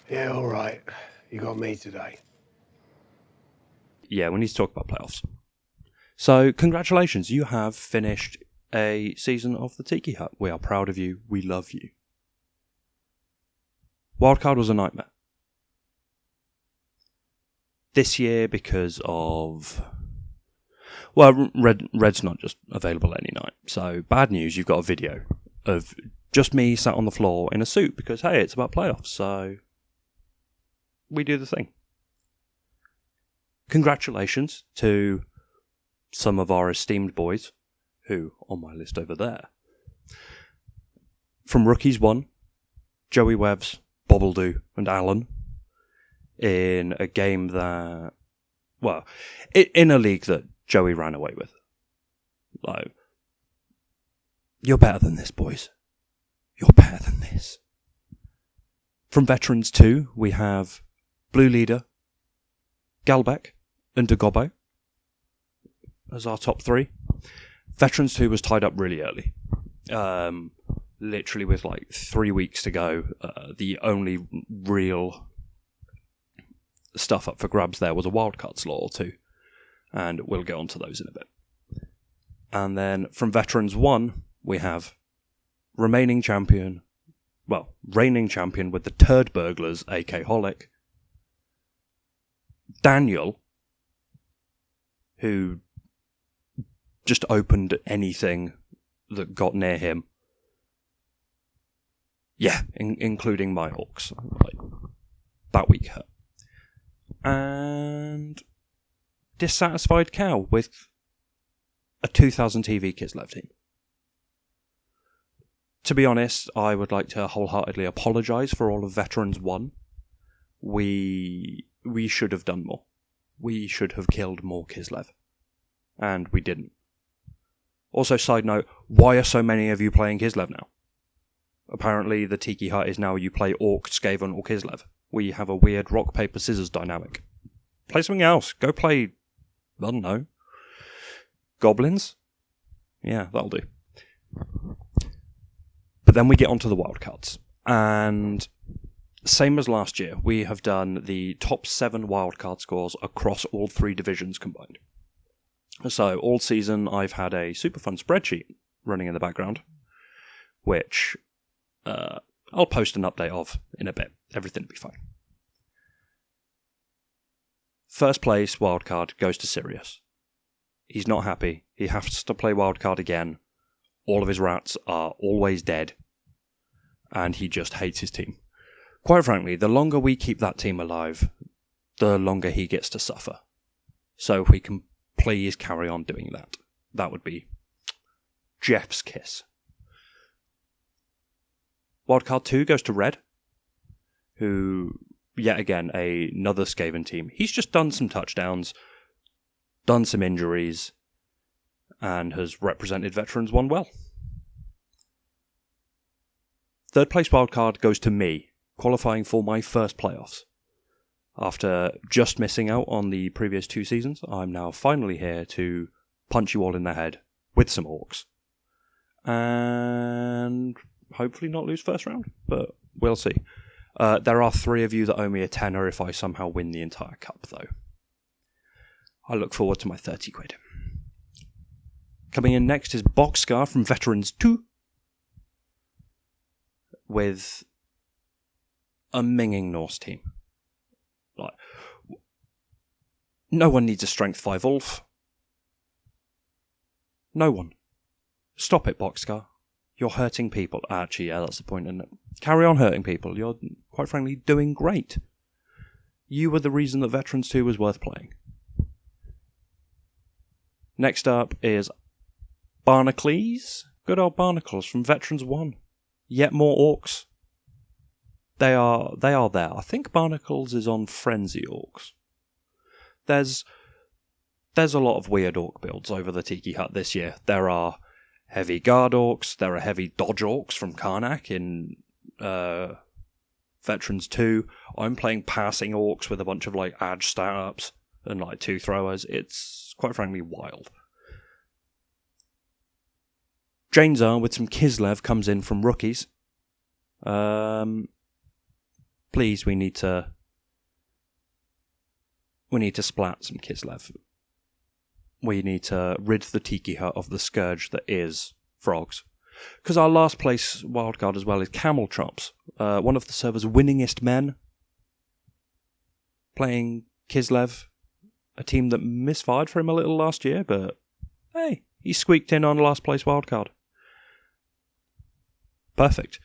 Yeah, all right. You got me today. Yeah, we need to talk about playoffs. So, congratulations, you have finished a season of the Tiki Hut. We are proud of you. We love you. Wildcard was a nightmare. This year, because of... Well, Red's not just available any night. So, bad news, you've got a video of just me sat on the floor in a suit because, hey, it's about playoffs, so we do the thing. Congratulations to some of our esteemed boys, who, on my list over there. From Rookies 1, Joey Wevs, Bobbledo and Alan, in a game that, well, in a league that Joey ran away with. Like, you're better than this, boys. You're better than this. From Veterans 2, we have BlueLeader, Gelbek and daGobbo as our top 3. Veterans 2 was tied up really early. Literally with like 3 weeks to go. The only real stuff up for grabs there was a wildcard slot or 2. And we'll get onto those in a bit. And then from Veterans 1, we have reigning champion with the turd burglars, akholic, Danyul, who just opened anything that got near him. Yeah, including my orcs. Like, that week hurt. And dissatisfied cow with a 2000 TV Kislev team. To be honest, I would like to wholeheartedly apologise for all of Veterans 1. We should have done more. We should have killed more Kislev. And we didn't. Also, side note, why are so many of you playing Kislev now? Apparently the Tiki Hut is now you play Orc, Skaven or Kislev. We have a weird rock, paper, scissors dynamic. Play something else. Go play, I don't know, Goblins? Yeah, that'll do. But then we get onto the wildcards. And same as last year, we have done the top 7 wildcard scores across all 3 divisions combined. So all season I've had a super fun spreadsheet running in the background, which I'll post an update of in a bit. Everything will be fine. First place wildcard goes to Sirius. He's not happy. He has to play wildcard again. All of his rats are always dead. And he just hates his team. Quite frankly, the longer we keep that team alive, the longer he gets to suffer. So if we can please carry on doing that, that would be Jeff's kiss. Wildcard 2 goes to Red, who, yet again, another Skaven team. He's just done some touchdowns, done some injuries, and has represented Veterans 1 well. Third place wildcard goes to me, qualifying for my first playoffs. After just missing out on the previous 2 seasons, I'm now finally here to punch you all in the head with some orcs. And hopefully not lose first round, but we'll see. There are 3 of you that owe me a tenner if I somehow win the entire cup, though. I look forward to my 30 quid. Coming in next is Bockscar from Veterans 2, with a minging Norse team. Like, no one needs a strength 5 Ulf. No one. Stop it, Bockscar. You're hurting people. Actually, yeah, that's the point, isn't it? Carry on hurting people. You're, quite frankly, doing great. You were the reason that Veterans 2 was worth playing. Next up is Barnacles. Good old Barnacles from Veterans 1. Yet more orcs. They are there. I think Barnacles is on Frenzy Orcs. There's a lot of weird orc builds over the Tiki Hut this year. There are heavy guard orcs, there are heavy dodge orcs from Karnak in Veterans 2. I'm playing passing orcs with a bunch of like edge stat-ups and like 2 throwers. It's quite frankly wild. Jainzar with some Kislev comes in from Rookies. please, we need to splat some Kislev. We need to rid the Tiki hut of the scourge that is frogs. Because our last place wildcard as well is Camelchops, one of the server's winningest men, playing Kislev, a team that misfired for him a little last year, but hey, he squeaked in on last place wildcard. Perfect.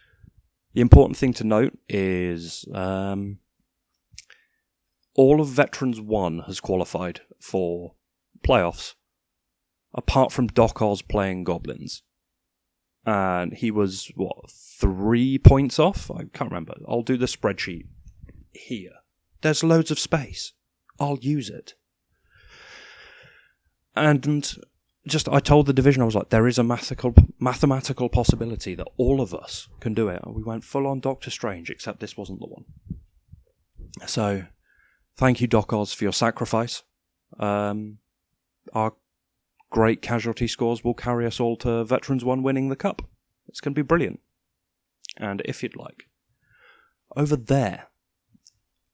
The important thing to note is all of Veterans 1 has qualified for playoffs, apart from Doc Oz playing Goblins. And he was, 3 points off? I can't remember. I'll do the spreadsheet here. There's loads of space. I'll use it. And I told the division, I was like, there is a mathematical possibility that all of us can do it. And we went full on Doctor Strange, except this wasn't the one. So, thank you, Doc Oz, for your sacrifice. Our great casualty scores will carry us all to Veterans 1 winning the cup. It's going to be brilliant. And if you'd like, over there,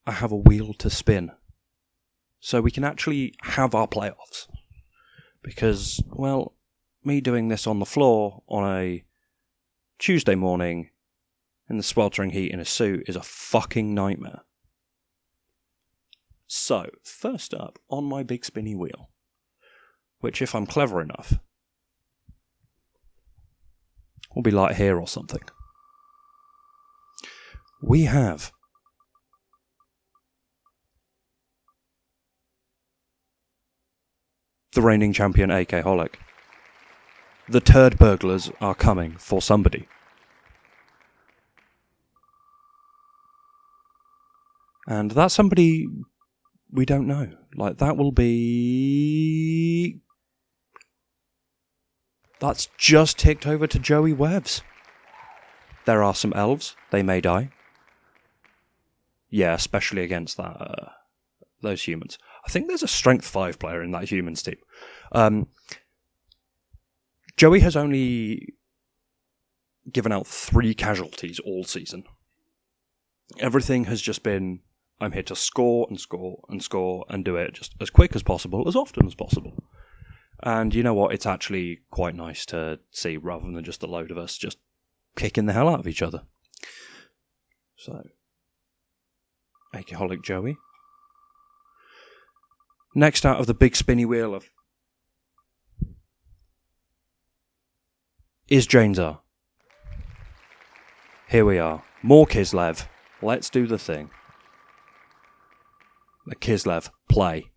I have a wheel to spin. So we can actually have our playoffs. Because, well, me doing this on the floor on a Tuesday morning in the sweltering heat in a suit is a fucking nightmare. So, first up, on my big spinny wheel, which if I'm clever enough, will be like here or something. We have the reigning champion akholic. The turd burglars are coming for somebody. And that somebody we don't know. Like, that will be... That's just ticked over to Joey Wevs. There are some elves. They may die. Yeah, especially against that those humans. I think there's a strength 5 player in that humans team. Joey has only given out 3 casualties all season. Everything has just been, I'm here to score and score and score and do it just as quick as possible, as often as possible. And you know what? It's actually quite nice to see, rather than just a load of us just kicking the hell out of each other. So, akholic Joey. Next out of the big spinny wheel of is Jainzar. Here we are. More Kislev. Let's do the thing. The Kislev play.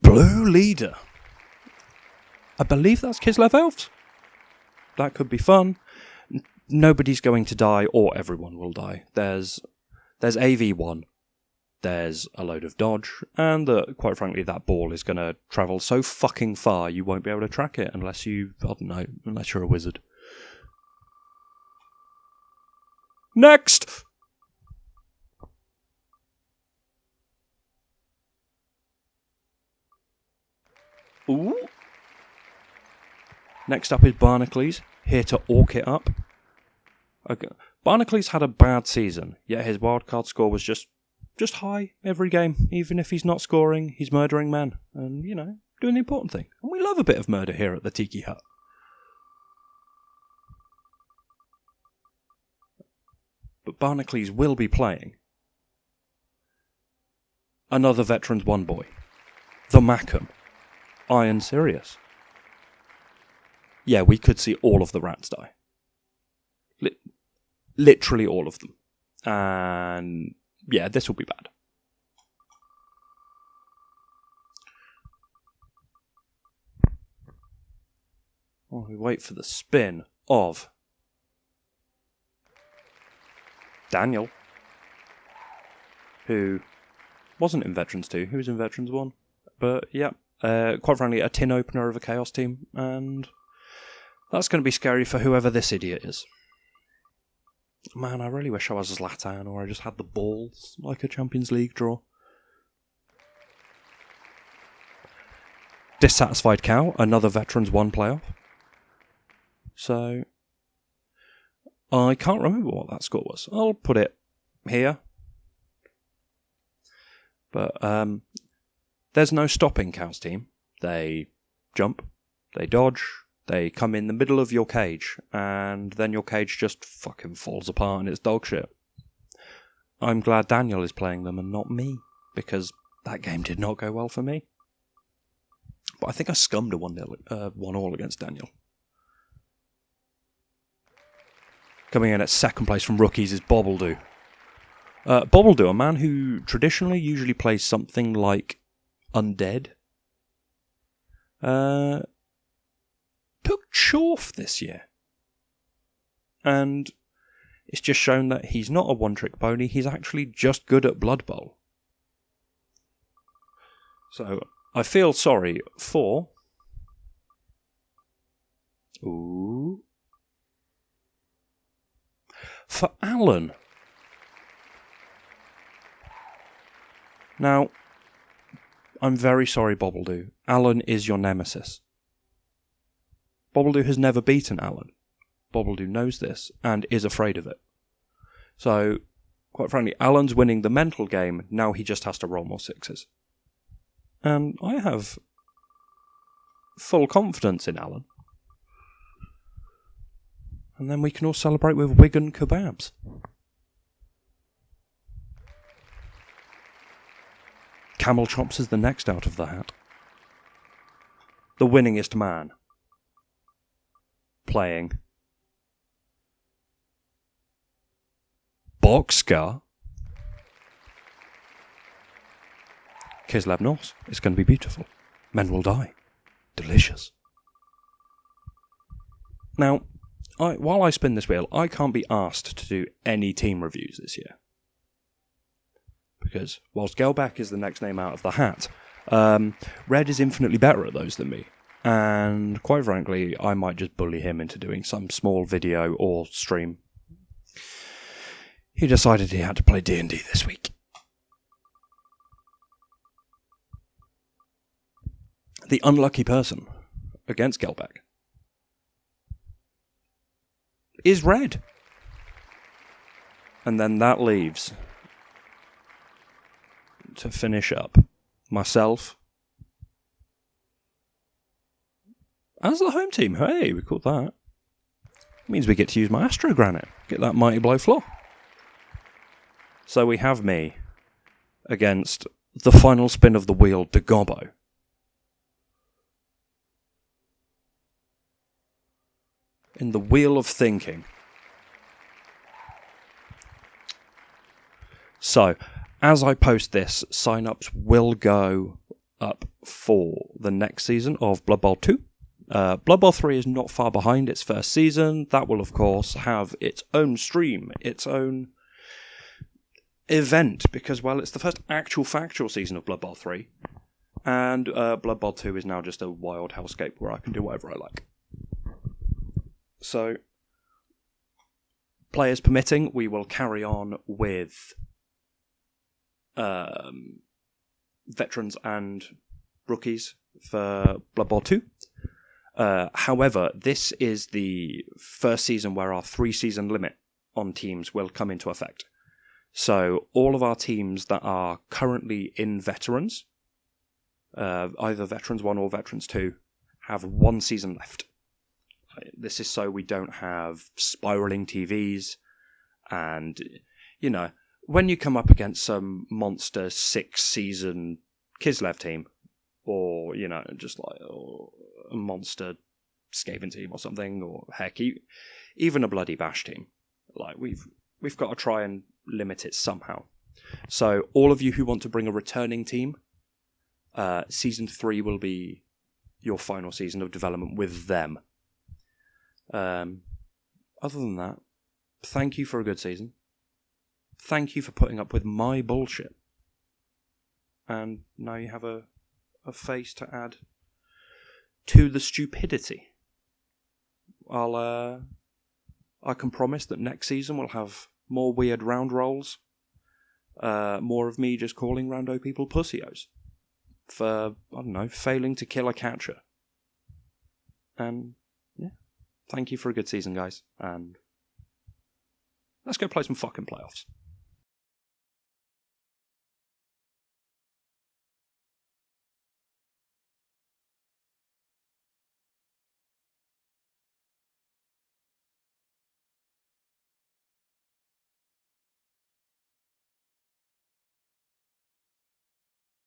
BlueLeader. I believe that's Kislev elves. That could be fun. Nobody's going to die, or everyone will die. There's AV1. There's a load of dodge, and quite frankly, that ball is going to travel so fucking far you won't be able to track it unless unless you're a wizard. Next! Ooh. Next up is Barnacles, here to orc it up. Okay. Barnacles had a bad season, yet his wildcard score was just high every game. Even if he's not scoring, he's murdering men. And, doing the important thing. And we love a bit of murder here at the Tiki Hut. But Barnacles will be playing another Veterans 1 boy. The Macam. Iron Sirius. Yeah, we could see all of the rats die. Literally all of them. And yeah, this will be bad. While we wait for the spin of Danyul, who wasn't in Veterans 2, who was in Veterans 1. But yeah, quite frankly, a tin opener of a Chaos team, and that's going to be scary for whoever this idiot is. Man, I really wish I was Zlatan, or I just had the balls like a Champions League draw. Dissatisfied Cow, another Veterans 1 playoff. So, I can't remember what that score was. I'll put it here. But there's no stopping Cow's team. They jump, they dodge, they come in the middle of your cage, and then your cage just fucking falls apart and it's dog shit. I'm glad Danyul is playing them and not me, because that game did not go well for me. But I think I scummed a 1-all against Danyul. Coming in at second place from rookies is Bobbledo. Bobbledo, a man who traditionally usually plays something like Undead, took Chorf this year. And it's just shown that he's not a one-trick pony, he's actually just good at Blood Bowl. So, I feel sorry for... for Alan. Now, I'm very sorry, Bobbledo. Alan is your nemesis. Bobbledo has never beaten Alan. Bobbledo knows this and is afraid of it. So, quite frankly, Alan's winning the mental game, now he just has to roll more sixes. And I have full confidence in Alan. And then we can all celebrate with Wigan kebabs. Camelchops is the next out of the hat. The winningest man. Playing Bockscar. Kislev Norse. It's going to be beautiful. Men will die. Delicious. Now, while I spin this wheel, I can't be asked to do any team reviews this year. Because whilst Gelbek is the next name out of the hat, Red is infinitely better at those than me. And quite frankly, I might just bully him into doing some small video or stream. He decided he had to play D&D this week. The unlucky person against Gelbek is Red. And then that leaves, to finish up, myself as the home team. Hey, we caught that. Means we get to use my Astro Granite. Get that Mighty Blow floor. So we have me against the final spin of the wheel, daGobbo. In the Wheel of Thinking. So, as I post this, sign-ups will go up for the next season of Blood Bowl 2. Blood Bowl 3 is not far behind its first season. That will, of course, have its own stream, its own event, because, well, it's the first actual factual season of Blood Bowl 3. And Blood Bowl 2 is now just a wild hellscape where I can do whatever I like. So, players permitting, we will carry on with veterans and rookies for Blood Bowl 2. However, this is the first season where our 3-season limit on teams will come into effect. So, all of our teams that are currently in veterans, either Veterans 1 or Veterans 2, have 1 season left. This is so we don't have spiraling TVs, and, you know, when you come up against some monster 6-season Kislev team, or, you know, just like a monster Skaven team or something, or heck, even a bloody Bash team, like we've got to try and limit it somehow. So all of you who want to bring a returning team, season 3 will be your final season of development with them. Other than that, thank you for a good season. Thank you for putting up with my bullshit. And now you have a face to add to the stupidity. I can promise that next season we'll have more weird round rolls, more of me just calling rando people pussios for, I don't know, failing to kill a catcher. And yeah, thank you for a good season, guys, and Let's go play some fucking playoffs.